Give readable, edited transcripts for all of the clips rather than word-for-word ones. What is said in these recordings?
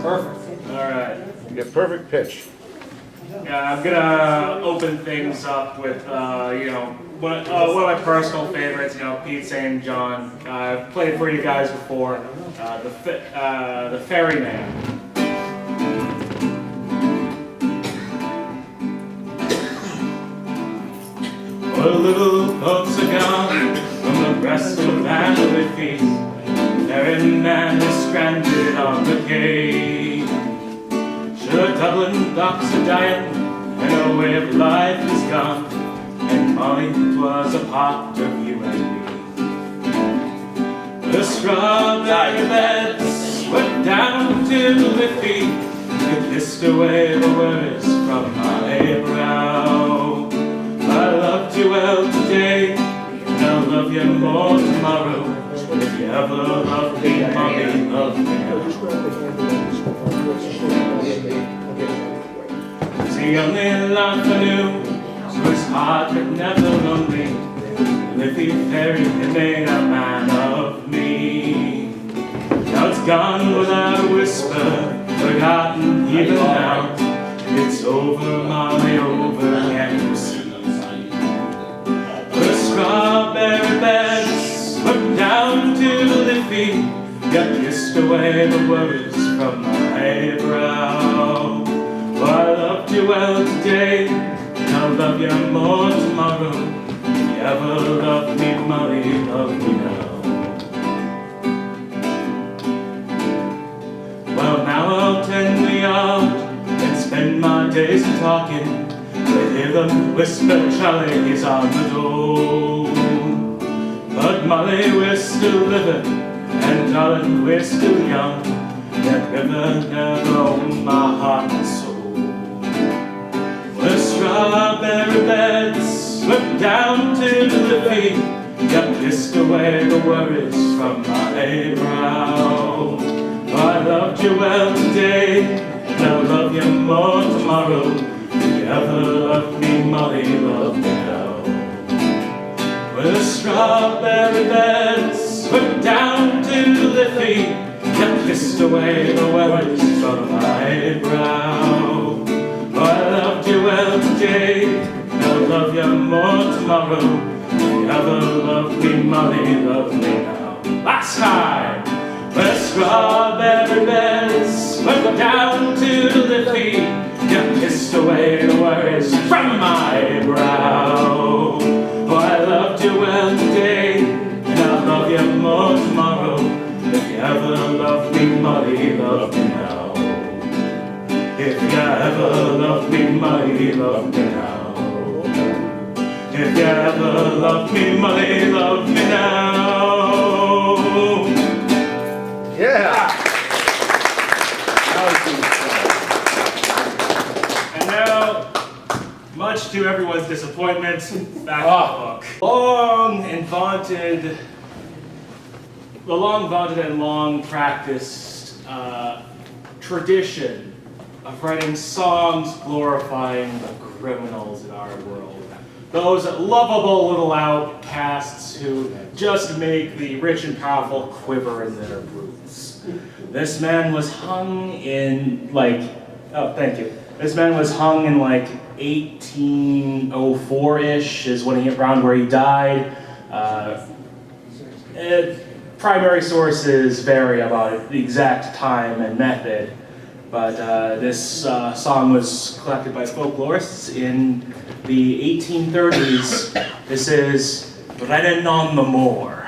Perfect. All right. You get perfect pitch. Yeah, I'm gonna open things up with, one of my personal favorites, Pete St. John. I've played for you guys before, the Ferryman. Well, little folks are gone from the rest of the family feast. Ferryman is stranded on the quay. Sure, Dublin docks are dying, and our way of life is gone, and Molly was a part of you and me. The strawberry beds went down to the feet, it kissed away the worries from my brow. I loved you well today, and I'll love you more tomorrow. If you ever loved me, mommy, love me now. The only love I knew was hard but never lonely. Liffey Ferry had made a man of me. Now it's gone without a whisper, forgotten even now. It's over, Molly, over, can't you see? The strawberry beds went down to the Liffey, yet kissed away the worries from my brow. I loved you well today, and I'll love you more tomorrow. If you ever loved me, Molly, love me now. Well, now I'll tend the yard and spend my days talking. I hear them whisper, Charlie is on the door. But Molly, we're still living, and darling, we're still young. That river never owned my heart and soul. The strawberry beds went down to the feet, yet kissed away the worries from my brow. I loved you well today, and I'll love you more tomorrow. If you ever loved me, Molly, love me now. Well, the strawberry beds went down to the feet, yet kissed away the worries from my brow. I loved you well today, and I'll love you more tomorrow. If you ever loved me, Molly, love me now. Last time! The strawberry beds went down to the feet, yet kissed away the worries from my brow. Oh, I loved you well today, and I'll love you more tomorrow. If you ever loved me, Molly, love me now. If you ever loved me, Molly, love me now. If you ever loved me, Molly, love me now. Yeah! And now, much to everyone's disappointment, back to the book. The long vaunted and long practiced tradition of writing songs glorifying the criminals in our world. Those lovable little outcasts who just make the rich and powerful quiver in their boots. This man was hung in This man was hung in 1804-ish is when around where he died. Primary sources vary about the exact time and method. But this song was collected by folklorists in the 1830s. This is Brennan on the Moor.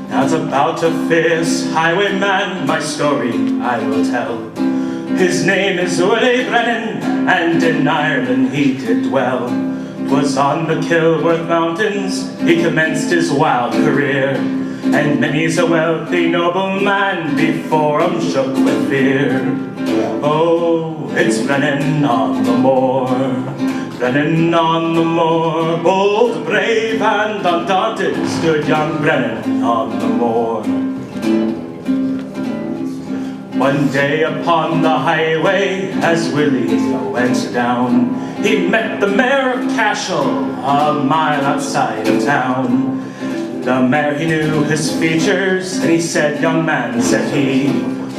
Now it's about a fierce highwayman, my story I will tell. His name is Willie Brennan, and in Ireland he did dwell. 'Twas on the Kilworth Mountains he commenced his wild career, and many's a wealthy nobleman before him shook with fear. Oh, it's Brennan on the moor, Brennan on the moor, bold, brave, and undaunted stood young Brennan on the moor. One day upon the highway, as Willie went down, he met the mayor of Cashel, a mile outside of town. The mayor, he knew his features, and he said, "Young man," said he,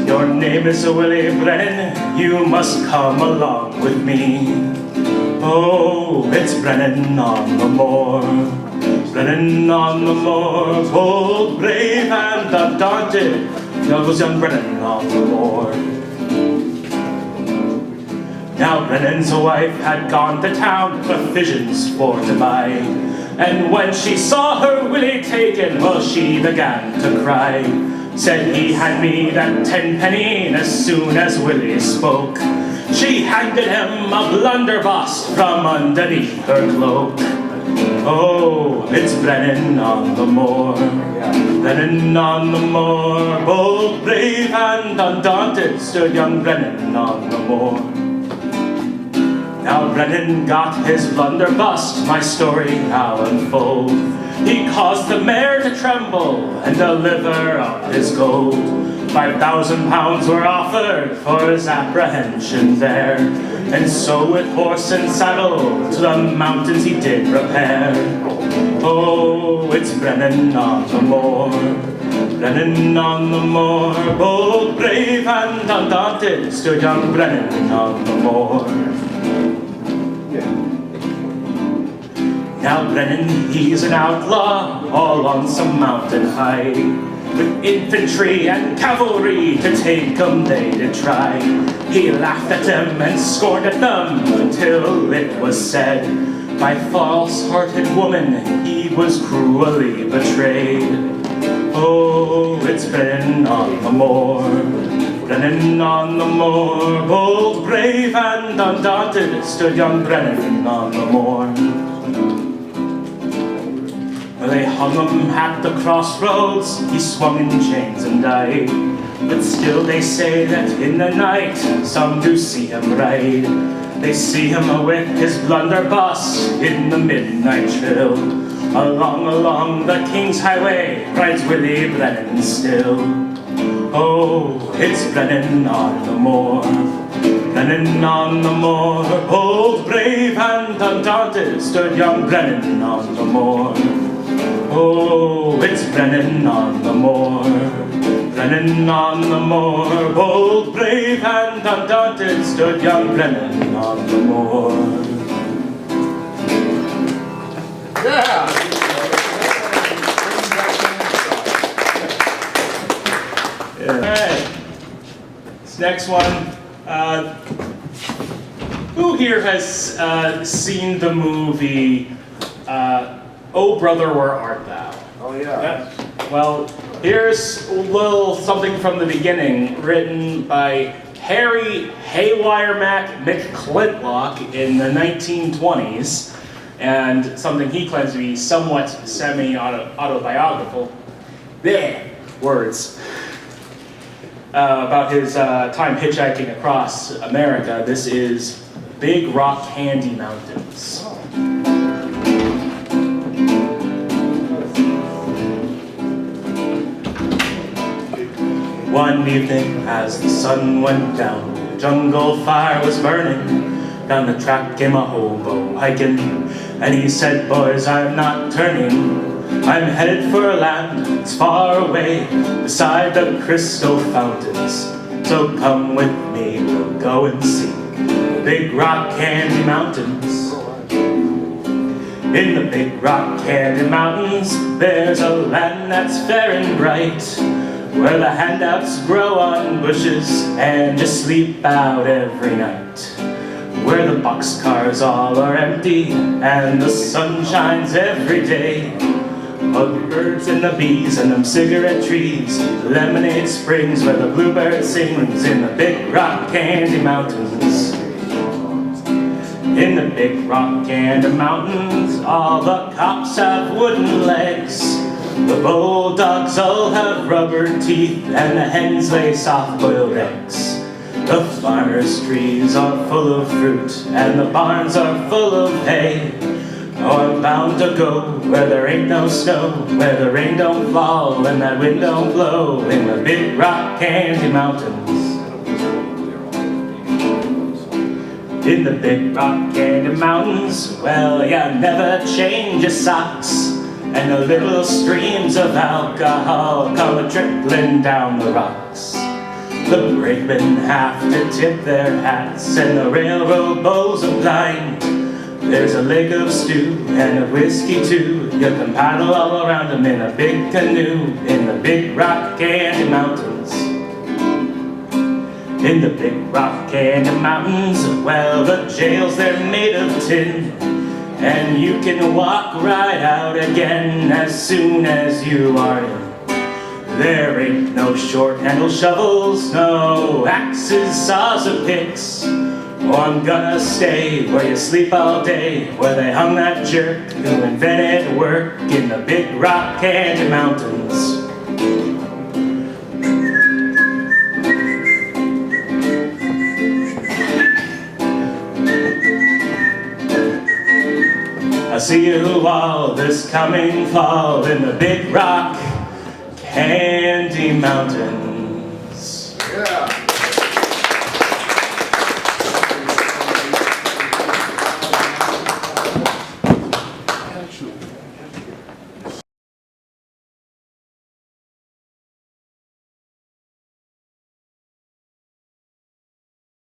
"your name is Willie Brennan, you must come along with me." Oh, it's Brennan on the moor, Brennan on the moor, bold, brave, and undaunted, there goes young Brennan on the moor. Now Brennan's wife had gone to town for provisions for to buy, and when she saw her Willie taken, well, she began to cry. Said he had me that 10 penny, and as soon as Willie spoke, she handed him a blunderbuss from underneath her cloak. Oh, it's Brennan on the moor, Brennan on the moor, bold, brave, and undaunted stood young Brennan on the moor. Now Brennan got his blunderbuss, my story I'll unfold. He caused the mayor to tremble and deliver up his gold. 5,000 pounds were offered for his apprehension there, and so with horse and saddle to the mountains he did repair. Oh, it's Brennan on the moor, Brennan on the moor, bold, brave, and undaunted stood young Brennan on the moor. Now Brennan, he's an outlaw, all on some mountain high, with infantry and cavalry to take 'em they did try. He laughed at them and scorned at them until it was said, by false-hearted woman he was cruelly betrayed. Oh, it's Brennan on the moor, Brennan on the moor, bold, brave, and undaunted stood young Brennan on the moor. They hung him at the crossroads, he swung in chains and died. But still they say that in the night some do see him ride. They see him with his blunderbuss in the midnight chill. Along the King's Highway rides Willie Brennan still. Oh, it's Brennan on the moor, Brennan on the moor, bold, brave, and undaunted stood young Brennan on the moor. Oh, it's Brennan on the moor, Brennan on the moor, bold, brave, and undaunted stood young Brennan on the moor. Yeah! Alright, this next one, who here has seen the movie Oh Brother, Where Art Thou? Oh yeah. Well, here's a little something from the beginning, written by Harry Haywire Mac McClintlock in the 1920s, and something he claims to be somewhat semi-autobiographical. There, words. About his time hitchhiking across America. This is Big Rock Candy Mountains. One evening as the sun went down, the jungle fire was burning. Down the track came a hobo hiking, and he said, "Boys, I'm not turning. I'm headed for a land that's far away, beside the crystal fountains. So come with me, we'll go and see the Big Rock Candy Mountains." In the Big Rock Candy Mountains, there's a land that's fair and bright, where the handouts grow on bushes and you sleep out every night, where the boxcars all are empty and the sun shines every day. Of the birds and the bees and them cigarette trees, lemonade springs where the bluebird sings in the Big Rock Candy Mountains. In the Big Rock Candy Mountains, all the cops have wooden legs, the bulldogs all have rubber teeth, and the hens lay soft-boiled eggs. The farmers' trees are full of fruit, and the barns are full of hay. Oh, I'm bound to go where there ain't no snow, where the rain don't fall and that wind don't blow, in the Big Rock Candy Mountains. In the big rock candy mountains, well, you never change your socks. And the little streams of alcohol come a-trickling down the rocks. The brakemen have to tip their hats, and the railroad bulls are blind. There's a lake of stew and a whiskey too. You can paddle all around them in a big canoe. In the big rock candy mountains. In the big rock candy mountains, well, the jails, they're made of tin. And you can walk right out again as soon as you are in. There ain't no short-handled shovels, no axes, saws, or picks. Oh, I'm gonna stay where you sleep all day, where they hung that jerk who invented work in the big rock candy mountains. I see you all this coming fall in the big rock candy mountains. Yeah.